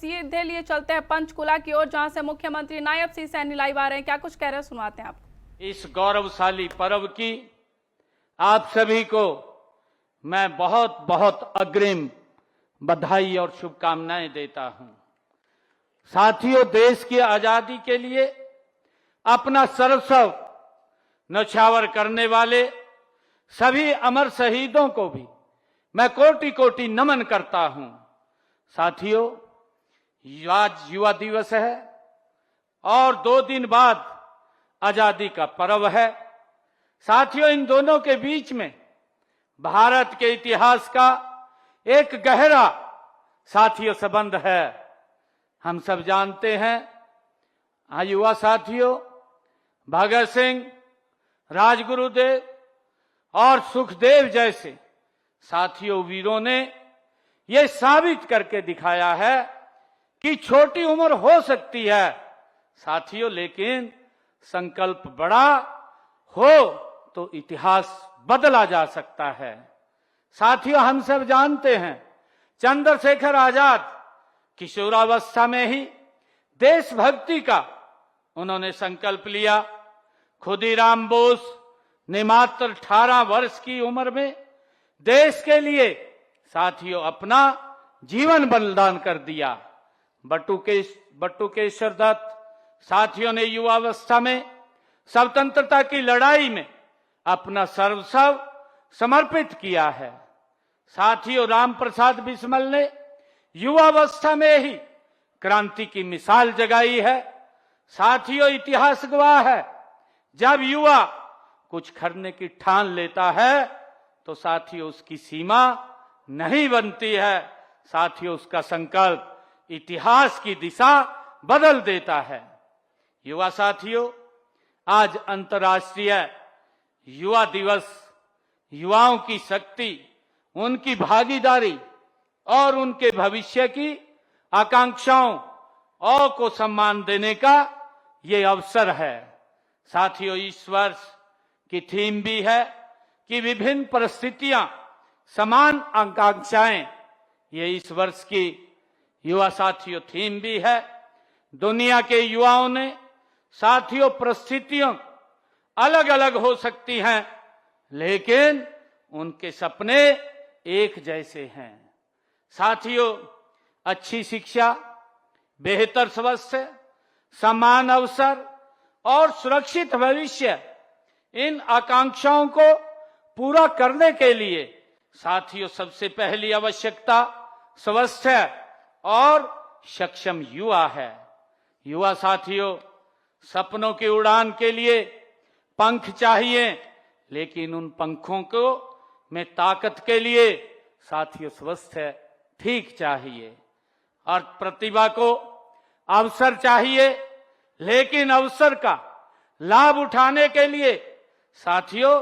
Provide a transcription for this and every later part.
सीधे लिए चलते हैं पंचकुला की ओर, जहां से मुख्यमंत्री नायब सिंह सैनी लाइव आ रहे हैं। क्या कुछ कह रहे हैं, सुनवाते हैं आपको। इस गौरवशाली पर्व की आप सभी को मैं बहुत बहुत अग्रिम बधाई और शुभकामनाएं देता हूं। साथियों, देश की आजादी के लिए अपना सर्वस्व न्यौछावर करने वाले सभी अमर शहीदों को भी मैं कोटि कोटि नमन करता हूं। साथियों, आज युवा दिवस है और 2 दिन बाद आजादी का पर्व है। साथियों, इन दोनों के बीच में भारत के इतिहास का एक गहरा साथियों संबंध है। हम सब जानते हैं, युवा साथियों, भगत सिंह, राजगुरुदेव और सुखदेव जैसे साथियों वीरों ने यह साबित करके दिखाया है कि छोटी उम्र हो सकती है साथियों, लेकिन संकल्प बड़ा हो तो इतिहास बदला जा सकता है। साथियों, हम सब जानते हैं, चंद्रशेखर आजाद किशोरावस्था में ही देशभक्ति का उन्होंने संकल्प लिया। खुदीराम बोस ने मात्र 18 वर्ष की उम्र में देश के लिए साथियों अपना जीवन बलिदान कर दिया। बटुकेश्वर दत्त साथियों ने युवावस्था में स्वतंत्रता की लड़ाई में अपना सर्वस्व समर्पित किया है। साथियों, राम प्रसाद बिस्मिल ने युवावस्था में ही क्रांति की मिसाल जगाई है। साथियों, इतिहास गवाह है, जब युवा कुछ करने की ठान लेता है तो साथियों उसकी सीमा नहीं बनती है। साथियों, उसका संकल्प इतिहास की दिशा बदल देता है। युवा साथियों, आज अंतर्राष्ट्रीय युवा दिवस युवाओं की शक्ति, उनकी भागीदारी और उनके भविष्य की आकांक्षाओं और को सम्मान देने का ये अवसर है। साथियों, इस वर्ष की थीम भी है कि विभिन्न परिस्थितियां समान आकांक्षाएं, ये इस वर्ष की युवा साथियों थीम भी है। दुनिया के युवाओं ने साथियों परिस्थितियों अलग अलग हो सकती हैं, लेकिन उनके सपने एक जैसे हैं। साथियों, अच्छी शिक्षा, बेहतर स्वास्थ्य, समान अवसर और सुरक्षित भविष्य, इन आकांक्षाओं को पूरा करने के लिए साथियों सबसे पहली आवश्यकता स्वस्थ और सक्षम युवा है। युवा साथियों, सपनों की उड़ान के लिए पंख चाहिए, लेकिन उन पंखों को में ताकत के लिए साथियों स्वस्थ ठीक चाहिए। और प्रतिभा को अवसर चाहिए, लेकिन अवसर का लाभ उठाने के लिए साथियों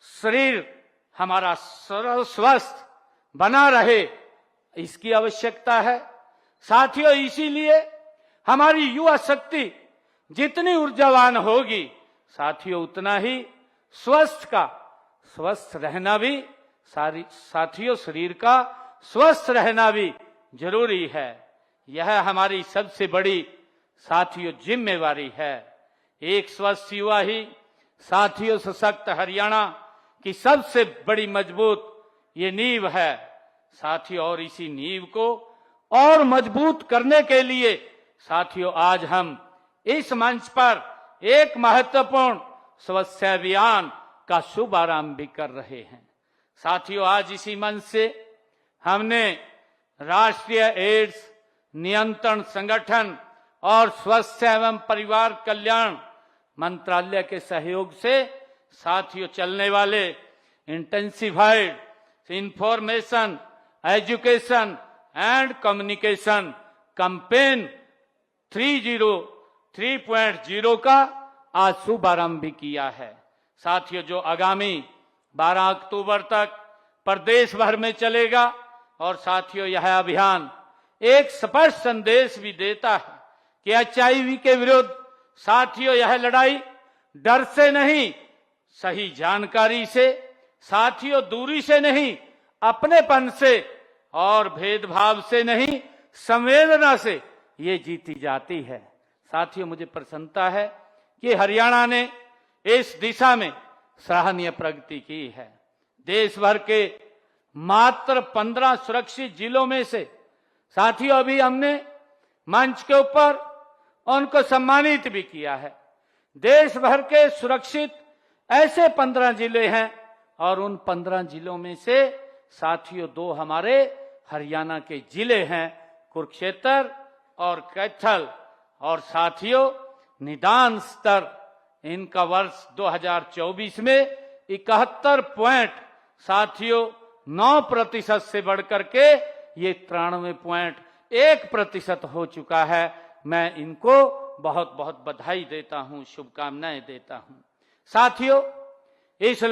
शरीर हमारा स्वस्थ बना रहे, इसकी आवश्यकता है। साथियों, इसीलिए हमारी युवा शक्ति जितनी ऊर्जावान होगी साथियों उतना ही स्वस्थ रहना भी साथियों शरीर का स्वस्थ रहना भी जरूरी है। यह हमारी सबसे बड़ी साथियों जिम्मेवारी है। एक स्वस्थ युवा ही साथियों सशक्त हरियाणा की सबसे बड़ी मजबूत ये नींव है। साथियों, और इसी नींव को और मजबूत करने के लिए साथियों आज हम इस मंच पर एक महत्वपूर्ण स्वच्छता अभियान का शुभारंभ भी कर रहे हैं। साथियों, आज इसी मंच से हमने राष्ट्रीय एड्स नियंत्रण संगठन और स्वास्थ्य एवं परिवार कल्याण मंत्रालय के सहयोग से साथियों चलने वाले intensified information education and communication campaign 3.0 का आज शुभारंभ भी किया है। साथियों, जो आगामी 12 अक्टूबर तक प्रदेश भर में चलेगा और साथियों यह अभियान एक स्पष्ट संदेश भी देता है कि HIV के विरुद्ध साथियों यह लड़ाई डर से नहीं, सही जानकारी से, साथियों दूरी से नहीं, अपनेपन से और भेदभाव से नहीं, संवेदना से ये जीती जाती है। साथियों, मुझे प्रसन्नता है कि हरियाणा ने इस दिशा में सराहनीय प्रगति की है। देश भर के मात्र 15 सुरक्षित जिलों में से साथियों अभी हमने मंच के ऊपर उनको सम्मानित भी किया है। देश भर के सुरक्षित ऐसे 15 जिले हैं और उन 15 जिलों में से साथियों 2 हमारे हरियाणा के जिले हैं, कुरुक्षेत्र और कैथल। और साथियों निदान स्तर इनका वर्ष 2024 में 71 पॉइंट साथियों 9% से बढ़कर के ये 93.1% हो चुका है। मैं इनको बहुत बहुत बधाई देता हूं, शुभकामनाएं देता हूं। साथियों, इस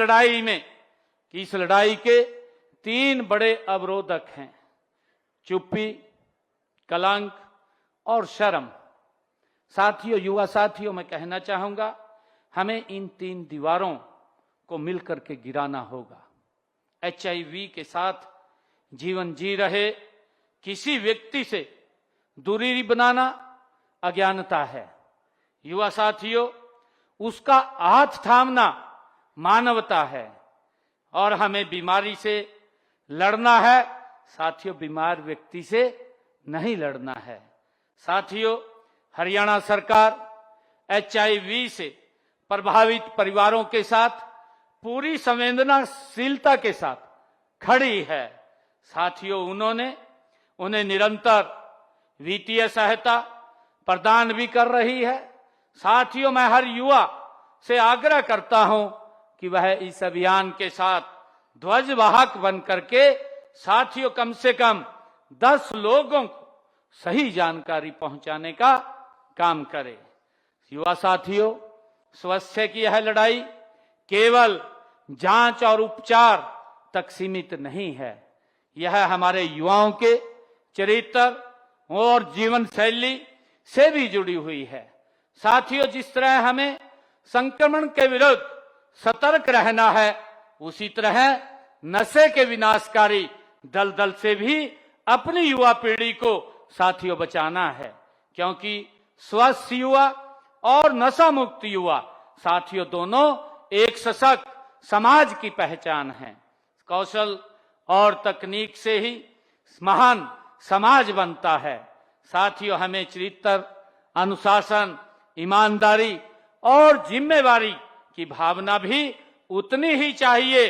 लड़ाई के 3 बड़े अवरोधक हैं, चुप्पी, कलंक और शर्म। साथियों, युवा साथियों, मैं कहना चाहूंगा हमें इन 3 दीवारों को मिलकर के गिराना होगा। HIV के साथ जीवन जी रहे किसी व्यक्ति से दूरी बनाना अज्ञानता है। युवा साथियों, उसका हाथ थामना मानवता है और हमें बीमारी से लड़ना है। साथियों, बीमार व्यक्ति से नहीं लड़ना है। साथियों, हरियाणा सरकार HIV से प्रभावित परिवारों के साथ पूरी संवेदनशीलता के साथ खड़ी है। साथियों, उन्हें निरंतर वित्तीय सहायता प्रदान भी कर रही है। साथियों, मैं हर युवा से आग्रह करता हूं कि वह इस अभियान के साथ ध्वजवाहक बन करके साथियों कम से कम 10 लोगों को सही जानकारी पहुंचाने का काम करे। युवा साथियों, स्वास्थ्य की यह लड़ाई केवल जांच और उपचार तक सीमित नहीं है। यह हमारे युवाओं के चरित्र और जीवन शैली से भी जुड़ी हुई है। साथियों, जिस तरह हमें संक्रमण के विरुद्ध सतर्क रहना है, उसी तरह नशे के विनाशकारी दलदल से भी अपनी युवा पीढ़ी को साथियों बचाना है, क्योंकि स्वस्थ युवा और नशा मुक्त युवा साथियों दोनों एक सशक्त समाज की पहचान है। कौशल और तकनीक से ही महान समाज बनता है। साथियों, हमें चरित्र, अनुशासन, ईमानदारी और जिम्मेवारी की भावना भी उतनी ही चाहिए।